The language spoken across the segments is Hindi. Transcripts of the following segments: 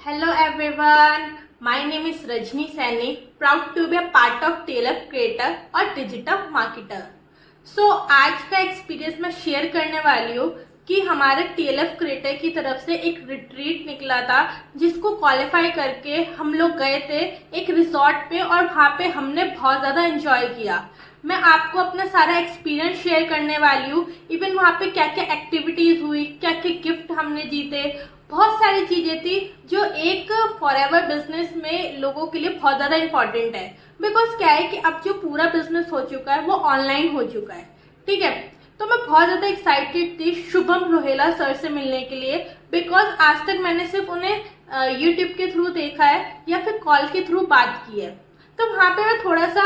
Hello everyone, my name is Rajni Saini, proud to be a part of TLF Creator और डिजिटल मार्केटर। आज का एक्सपीरियंस मैं शेयर करने वाली हूँ कि हमारे TLF क्रिएटर की तरफ से एक रिट्रीट निकला था जिसको क्वालिफाई करके हम लोग गए थे एक रिजॉर्ट पे और वहाँ पे हमने बहुत ज़्यादा एंजॉय किया। मैं आपको अपना सारा एक्सपीरियंस शेयर करने वाली हूँ। इवन वहाँ पे क्या क्या एक्टिविटीज़ हुई, क्या क्या गिफ्ट हमने जीते, बहुत सारी चीज़ें थी जो एक फॉरएवर बिजनेस में लोगों के लिए बहुत ज़्यादा इम्पोर्टेंट है। बिकॉज क्या है कि अब जो पूरा बिजनेस हो चुका है वो ऑनलाइन हो चुका है, ठीक है। तो मैं बहुत ज़्यादा एक्साइटेड थी शुभम रोहेला सर से मिलने के लिए, बिकॉज आज तक मैंने सिर्फ उन्हें यूट्यूब के थ्रू देखा है या फिर कॉल के थ्रू बात की है। तो वहाँ पे मैं थोड़ा सा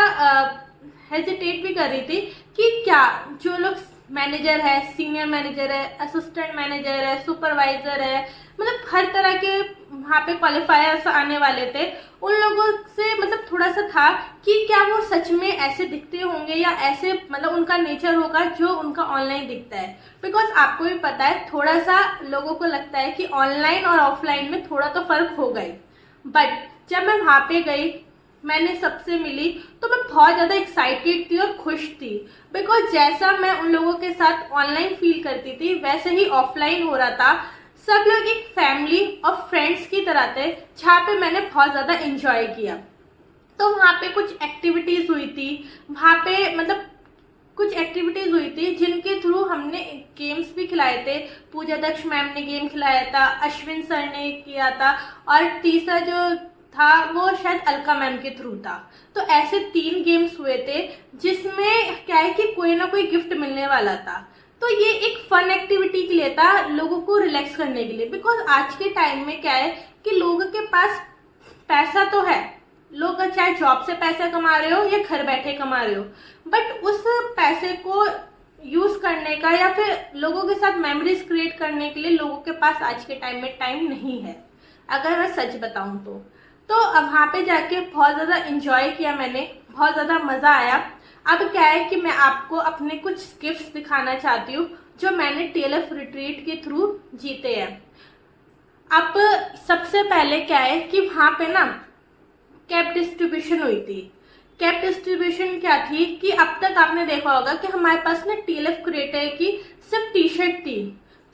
हेजिटेट भी कर रही थी कि क्या जो लोग मैनेजर है, सीनियर मैनेजर है, असिस्टेंट मैनेजर है, सुपरवाइजर है, मतलब हर तरह के वहाँ पे क्वालिफायर्स आने वाले थे, उन लोगों से मतलब थोड़ा सा था कि क्या वो सच में ऐसे दिखते होंगे या ऐसे मतलब उनका नेचर होगा जो उनका ऑनलाइन दिखता है। बिकॉज आपको भी पता है थोड़ा सा लोगों को लगता है कि ऑनलाइन और ऑफलाइन में थोड़ा तो फर्क होगा ही। बट जब मैं वहाँ पे गई, मैंने सबसे मिली, तो मैं बहुत ज़्यादा एक्साइटेड थी और खुश थी। बिकॉज जैसा मैं उन लोगों के साथ ऑनलाइन फील करती थी वैसे ही ऑफलाइन हो रहा था। सब लोग एक फैमिली और फ्रेंड्स की तरह थे जहाँ पे मैंने बहुत ज़्यादा एंजॉय किया। तो वहाँ पे कुछ एक्टिविटीज़ हुई थी, वहाँ पे मतलब कुछ एक्टिविटीज़ हुई थी जिनके थ्रू हमने गेम्स भी खिलाए थे। पूजा दक्ष मैम ने गेम खिलाया था, अश्विन सर ने किया था, और तीसरा जो था वो शायद अलका मैम के थ्रू था। तो ऐसे 3 गेम्स हुए थे जिसमें क्या है कि कोई ना कोई गिफ्ट मिलने वाला था। तो ये एक फन एक्टिविटी के लिए था, लोगों को रिलैक्स करने के लिए। बिकॉज आज के टाइम में क्या है कि लोगों के पास पैसा तो है, लोग चाहे जॉब से पैसा कमा रहे हो या घर बैठे कमा रहे हो, बट उस पैसे को यूज करने का या फिर लोगों के साथ मेमोरीज क्रिएट करने के लिए लोगों के पास आज के टाइम में टाइम नहीं है, अगर मैं सच बताऊं तो अब वहाँ पे जाके बहुत ज़्यादा इंजॉय किया मैंने, बहुत ज़्यादा मज़ा आया। अब क्या है कि मैं आपको अपने कुछ गिफ्ट्स दिखाना चाहती हूँ जो मैंने TLF रिट्रीट के थ्रू जीते हैं। अब सबसे पहले क्या है कि वहाँ पे ना कैप डिस्ट्रीब्यूशन हुई थी। कैप डिस्ट्रीब्यूशन क्या थी कि अब तक आपने देखा होगा कि हमारे पास ना TLF क्रिएटर की सिर्फ टी शर्ट थी।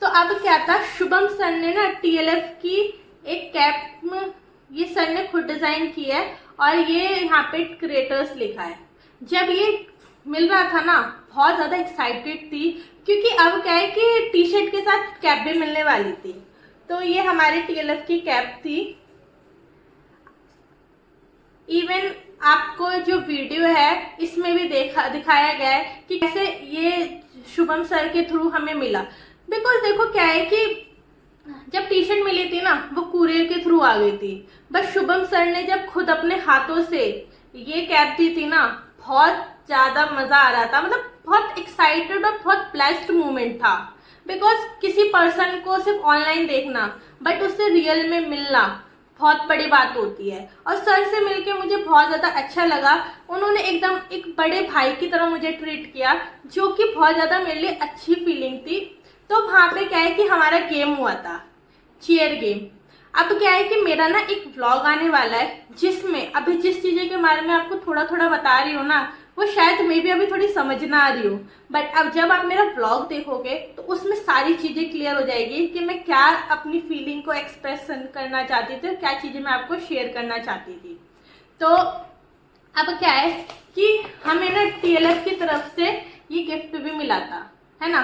तो अब क्या था, शुभम सर ने ना TLF की एक कैप ये सर ने खुद डिजाइन की है और ये यहाँ पे क्रिएटर्स लिखा है। जब ये मिल रहा था ना बहुत ज्यादा एक्साइटेड थी, क्योंकि अब क्या है कि टी शर्ट के साथ कैप भी मिलने वाली थी। तो ये हमारे TLF की कैप थी। इवन आपको जो वीडियो है इसमें भी दिखाया गया है कि कैसे ये शुभम सर के थ्रू हमें मिला। बिकॉज देखो क्या है कि जब टी शर्ट मिली थी ना वो कुरियर के थ्रू आ गई थी, बस शुभम सर ने जब खुद अपने हाथों से ये कैप दी थी ना, बहुत ज्यादा मजा आ रहा था। मतलब बहुत एक्साइटेड और बहुत ब्लेस्ड मोमेंट था। बिकॉज किसी पर्सन को सिर्फ ऑनलाइन देखना बट उससे रियल में मिलना बहुत बड़ी बात होती है। और सर से मिलके मुझे बहुत ज्यादा अच्छा लगा। उन्होंने एकदम एक बड़े भाई की तरह मुझे ट्रीट किया, जो कि बहुत ज्यादा मेरे लिए अच्छी फीलिंग थी। तो वहाँ पे क्या है कि हमारा गेम हुआ था, चेयर गेम। अब क्या है कि मेरा ना एक व्लॉग आने वाला है जिसमें अभी जिस चीज़ें के बारे में आपको थोड़ा थोड़ा बता रही हूँ ना, वो शायद मे भी अभी थोड़ी समझ ना आ रही हो, बट अब जब आप मेरा व्लॉग देखोगे तो उसमें सारी चीज़ें क्लियर हो जाएगी कि मैं क्या अपनी फीलिंग को एक्सप्रेस करना चाहती थी और क्या चीज़ें मैं आपको शेयर करना चाहती थी। तो अब क्या है कि हमें ना TLF की तरफ से ये गिफ्ट भी मिला था, है ना।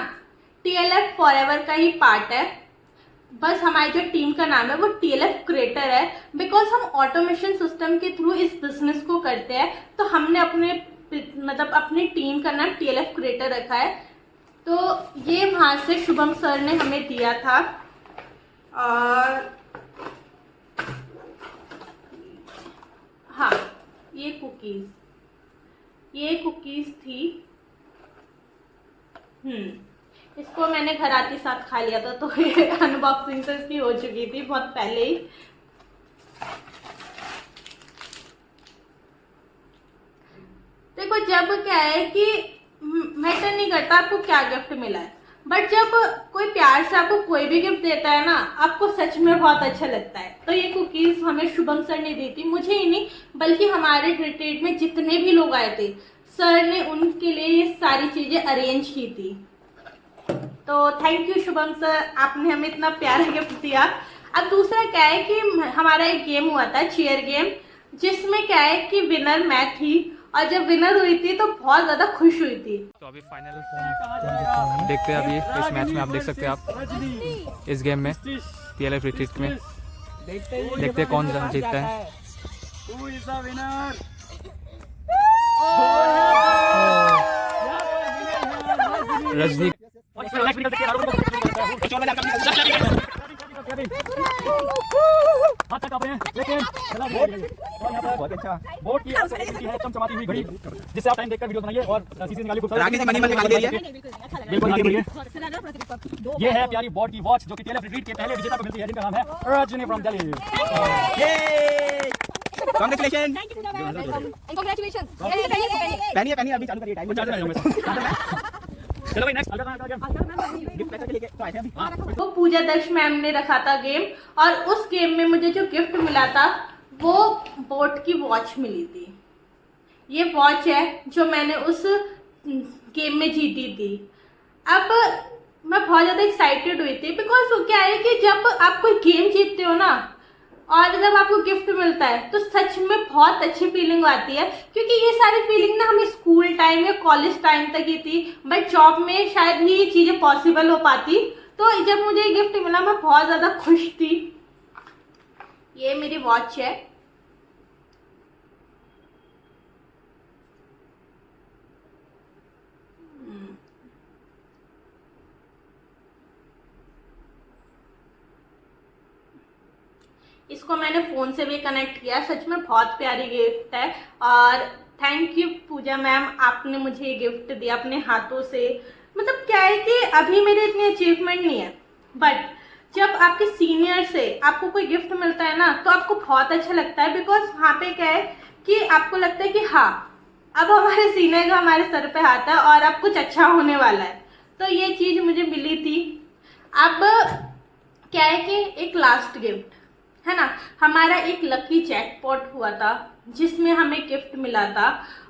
TLF फॉरएवर का ही पार्ट है, बस हमारी जो टीम का नाम है वो TLF क्रिएटर है। बिकॉज हम ऑटोमेशन सिस्टम के थ्रू इस बिजनेस को करते हैं, तो हमने अपने मतलब अपनी टीम का नाम TLF क्रिएटर रखा है। तो ये वहाँ से शुभम सर ने हमें दिया था। और हाँ, ये कुकीज थी। इसको मैंने घर आते साथ खा लिया था, तो ये अनबॉक्सिंग तो इसकी हो चुकी थी बहुत पहले ही। देखो जब क्या है कि मैटर नहीं करता आपको क्या गिफ्ट मिला है, बट जब कोई प्यार से आपको कोई भी गिफ्ट देता है ना, आपको सच में बहुत अच्छा लगता है। तो ये कुकीज हमें शुभम सर ने दी थी, मुझे ही नहीं बल्कि हमारे रिट्रीट में जितने भी लोग आए थे, सर ने उनके लिए ये सारी चीजें अरेंज की थी। तो थैंक यू शुभम सर, आपने हमें इतना प्यारा गिफ्ट दिया। अब दूसरा क्या है कि हमारा एक गेम हुआ था, चेयर गेम, जिसमें क्या है कि विनर मैं थी, और जब विनर हुई थी तो बहुत ज़्यादा खुश हुई थी। तो अभी फाइनल देखते हैं। अभी इस मैच में आप देख सकते हैं, आप इस गेम में TLF रिट्रीट में देखते हैं कौन जीतता है। रजनी बहुत अच्छा बोर्ड की है चमचमाती हुई घड़ी जिससे आप टाइम देखकर वीडियो बनाइए और सीसी निकालिए। खूब रागी जी मनी मन निकाल दे रही है, बिल्कुल निकाल दे रही है। ये है प्यारी बोर्ड की वॉच जो कि TLF रिट्रीट के पहले विजेता को मिलती है, जिनका नाम है Rajni from Delhi. Congratulation, congratulation. पहनिए अभी चालू करिए, टाइम चालू करिए। चलो भाई नेक्स्ट गिफ्ट पैसा के लेके तो आए थे अभी। वो पूजा दक्ष मैम ने रखा था गेम, और उस गेम में मुझे जो गिफ्ट मिला था वो बोट की वॉच मिली थी। ये वॉच है जो मैंने उस गेम में जीती थी। अब मैं बहुत ज़्यादा एक्साइटेड हुई थी, बिकॉज क्या है कि जब आप कोई गेम जीतते हो ना और जब आपको गिफ्ट मिलता है तो सच में बहुत अच्छी फीलिंग आती है, क्योंकि ये सारी फीलिंग ना हमें स्कूल टाइम या कॉलेज टाइम तक ही थी, बट जॉब में शायद ही ये चीज़ें पॉसिबल हो पाती। तो जब मुझे ये गिफ्ट मिला मैं बहुत ज़्यादा खुश थी। ये मेरी वॉच है। इसको मैंने फ़ोन से भी कनेक्ट किया। सच में बहुत प्यारी गिफ्ट है, और थैंक यू पूजा मैम, आपने मुझे ये गिफ्ट दिया अपने हाथों से। मतलब क्या है कि अभी मेरे इतनी अचीवमेंट नहीं है, बट जब आपके सीनियर से आपको कोई गिफ्ट मिलता है ना तो आपको बहुत अच्छा लगता है, बिकॉज वहाँ पे क्या है कि आपको लगता है कि हाँ अब हमारे सीनियर का हमारे सर पे हाथ है और अब कुछ अच्छा होने वाला है। तो ये चीज़ मुझे मिली थी। अब क्या है कि एक लास्ट गिफ्ट है ना, हमारा एक लकी जैकपॉट हुआ था जिसमें हमें गिफ्ट मिला था,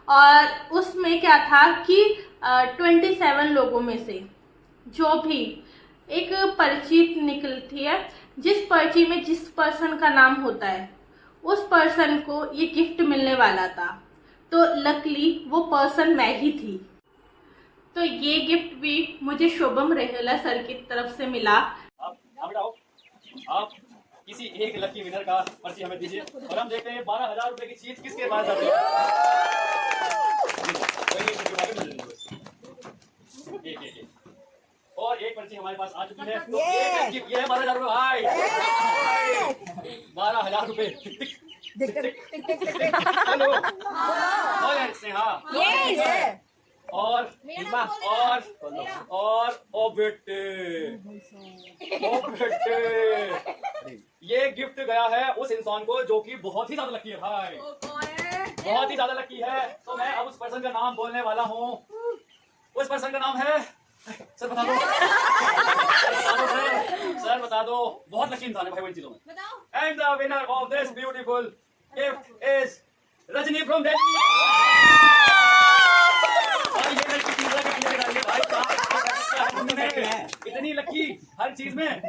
और उसमें क्या था कि 27 लोगों में से जो भी एक पर्ची निकलती है, जिस पर्ची में जिस पर्सन का नाम होता है उस पर्सन को ये गिफ्ट मिलने वाला था। तो लकली वो पर्सन मैं ही थी। तो ये गिफ्ट भी मुझे शुभम रेहला सर की तरफ से मिला। आप किसी एक लकी विनर का पर्ची हमें दीजिए और हम देखते हैं 12,000 रुपए की चीज किसके पास जाती है। और एक पर्ची हमारे पास आ चुकी है, तो ये है 12,000 रुपए। 12,000 रुपए। हेलो स्नेहा और ओ बेटे ये गिफ्ट गया है उस इंसान को जो कि बहुत ही ज्यादा लकी है भाई, बहुत ही ज्यादा लकी है। तो मैं अब उस पर्सन का नाम बोलने वाला हूँ। उस पर्सन का नाम है, सर बता दो सर बता दो, बहुत लकी इंसान है भाई वो इन चीजों में। And the winner of this beautiful gift is Rajni from Delhi. इतनी लकी हर चीज में।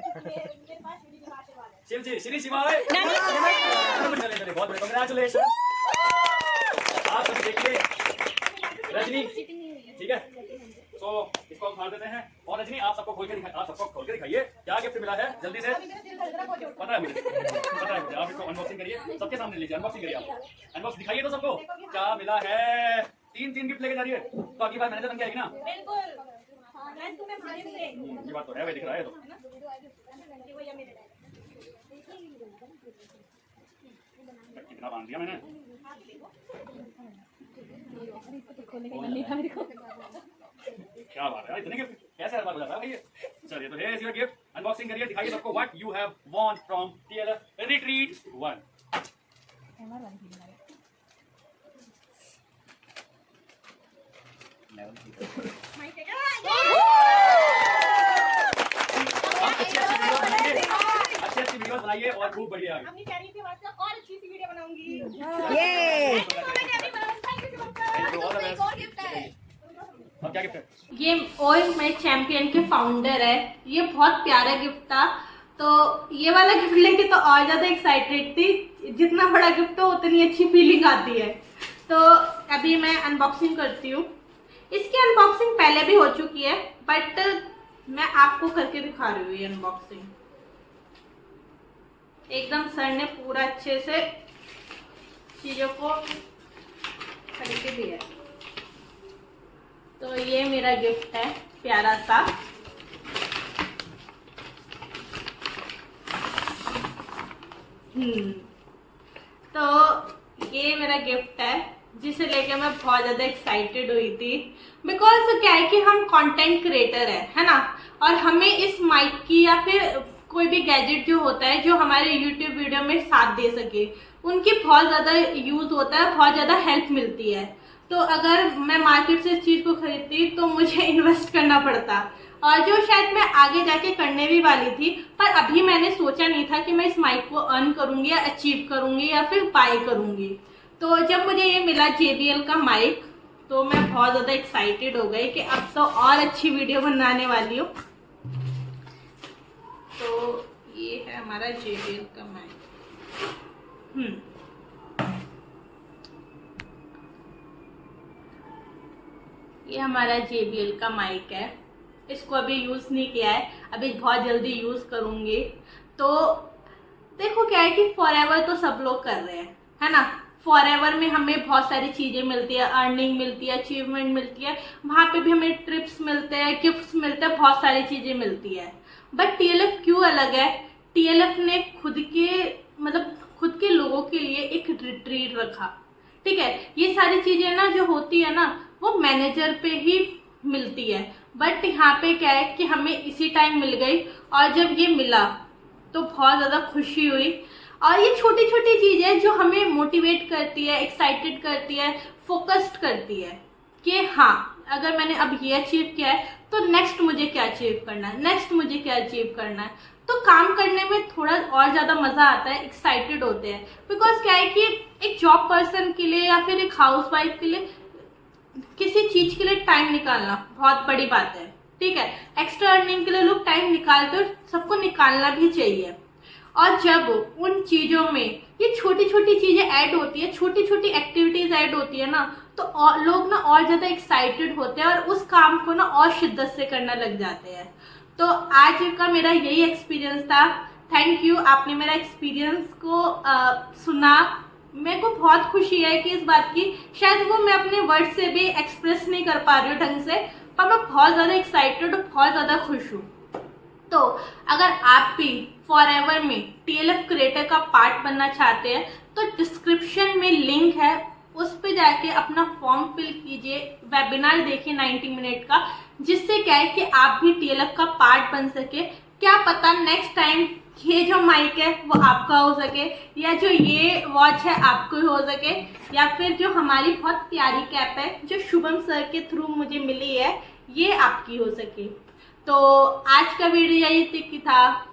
शिव जी श्री शिवाय, चले बहुत बड़े कांग्रेचुलेशन। आप सब देखिए रजनी, ठीक है, तो इसको हम फाड़ देते हैं। और रजनी आप सबको खोल के दिखाइए क्या गिफ्ट मिला है जल्दी से। 15 मिनट आप इसको अनबॉक्सिंग करिए, सबके सामने लीजिए, अनबॉक्सिंग करिए, आप अनबॉक्स दिखाइए तो सबको क्या मिला है। तीन गिफ्ट लेके जा रही है, तो अगली बार मैनेजर बन के आएगी ना। ये बात तो है भाई, दिख रहा है तो। कितना बांध दिया मैंने। क्या बात है, इतने गिफ्ट कैसे हर बार हो जाता है भाई। चलिए तो here is your gift, unboxing करिए, दिखाइए सबको what you have von from TLF retreat 1। बनाइए और खूब बढ़िया आगे। अपनी प्यारी सी आवाज से और अच्छी सी वीडियो बनाऊंगी। ये एक और गिफ्ट है। अब क्या गिफ्ट है? ये ऑयल मेड चैंपियन के फाउंडर है। ये बहुत प्यारा गिफ्ट था, तो ये वाला गिफ्ट लेके तो और ज़्यादा एक्साइटेड थी। जितना बड़ा गिफ्ट हो उतनी अच्छी फीलिंग आती है। तो अभी मैं अनबॉक्सिंग करती हूँ। इसकी अनबॉक्सिंग पहले भी हो चुकी है, बट मैं आपको करके दिखा रही हूँ ये अनबॉक्सिंग। एकदम सर ने पूरा अच्छे से चीज़ों को करके दिया है। तो ये मेरा गिफ्ट है प्यारा सा। तो ये मेरा गिफ्ट है जिसे लेके मैं बहुत ज़्यादा एक्साइटेड हुई थी। बिकॉज क्या है कि हम कंटेंट क्रिएटर है ना, और हमें इस माइक की या फिर कोई भी गैजेट जो होता है जो हमारे यूट्यूब वीडियो में साथ दे सके, उनकी बहुत ज़्यादा यूज़ होता है, बहुत ज़्यादा हेल्प मिलती है। तो अगर मैं मार्केट से इस चीज़ को खरीदती तो मुझे इन्वेस्ट करना पड़ता, और जो शायद मैं आगे जाके करने भी वाली थी, पर अभी मैंने सोचा नहीं था कि मैं इस माइक को अर्न करूँगी या अचीव करूँगी या फिर बाय करूँगी। तो जब मुझे ये मिला JBL का माइक, तो मैं बहुत ज़्यादा एक्साइटेड हो गई कि अब तो और अच्छी वीडियो बनाने वाली हूँ। तो ये है हमारा JBL का माइक। ये हमारा JBL का माइक है। इसको अभी यूज़ नहीं किया है, अभी बहुत जल्दी यूज़ करूँगी। तो देखो क्या है कि फॉरएवर तो सब लोग कर रहे हैं, है ना। फॉरएवर में हमें बहुत सारी चीज़ें मिलती है, अर्निंग मिलती है, अचीवमेंट मिलती है, वहाँ पे भी हमें ट्रिप्स मिलते हैं, गिफ्ट्स मिलते हैं, बहुत सारी चीज़ें मिलती है। बट TLF क्यों अलग है? TLF ने खुद के लोगों के लिए एक रिट्रीट रखा। ठीक है, ये सारी चीज़ें ना जो होती है ना वो मैनेजर पे ही मिलती है, बट यहाँ पे क्या है कि हमें इसी टाइम मिल गई, और जब ये मिला तो बहुत ज़्यादा खुशी हुई। और ये छोटी छोटी चीज़ें जो हमें मोटिवेट करती है, एक्साइटेड करती है, फोकस्ड करती है कि हाँ, अगर मैंने अब ये अचीव किया है तो नेक्स्ट मुझे क्या अचीव करना है, नेक्स्ट मुझे क्या अचीव करना है। तो काम करने में थोड़ा और ज़्यादा मज़ा आता है, एक्साइटेड होते हैं। बिकॉज क्या है कि एक जॉब पर्सन के लिए या फिर एक हाउस वाइफ के लिए किसी चीज़ के लिए टाइम निकालना बहुत बड़ी बात है। ठीक है, एक्स्ट्रा अर्निंग के लिए लोग टाइम निकालते हैं, सबको निकालना भी चाहिए। और जब उन चीज़ों में ये छोटी छोटी चीज़ें ऐड होती है, छोटी छोटी एक्टिविटीज़ ऐड होती है ना, तो लोग ना और ज़्यादा एक्साइटेड होते हैं और उस काम को ना और शिद्दत से करना लग जाते हैं। तो आज का मेरा यही एक्सपीरियंस था। थैंक यू, आपने मेरा एक्सपीरियंस को सुना। मेरे को बहुत खुशी है कि इस बात की, शायद वो मैं अपने वर्ड से भी एक्सप्रेस नहीं कर पा रही हूँ ढंग से, पर मैं बहुत ज़्यादा एक्साइटेड और बहुत ज़्यादा खुश हूँ। तो अगर आप भी फॉरएवर में TLF क्रिएटर का पार्ट बनना चाहते हैं तो डिस्क्रिप्शन में लिंक है, उस पर जाके अपना फॉर्म फिल कीजिए, वेबिनार देखिए 90 मिनट का, जिससे क्या है कि आप भी TLF का पार्ट बन सके। क्या पता नेक्स्ट टाइम ये जो माइक है वो आपका हो सके, या जो ये वॉच है आपको हो सके, या फिर जो हमारी बहुत प्यारी कैप है जो शुभम सर के थ्रू मुझे मिली है ये आपकी हो सके। तो आज का वीडियो यही तक था।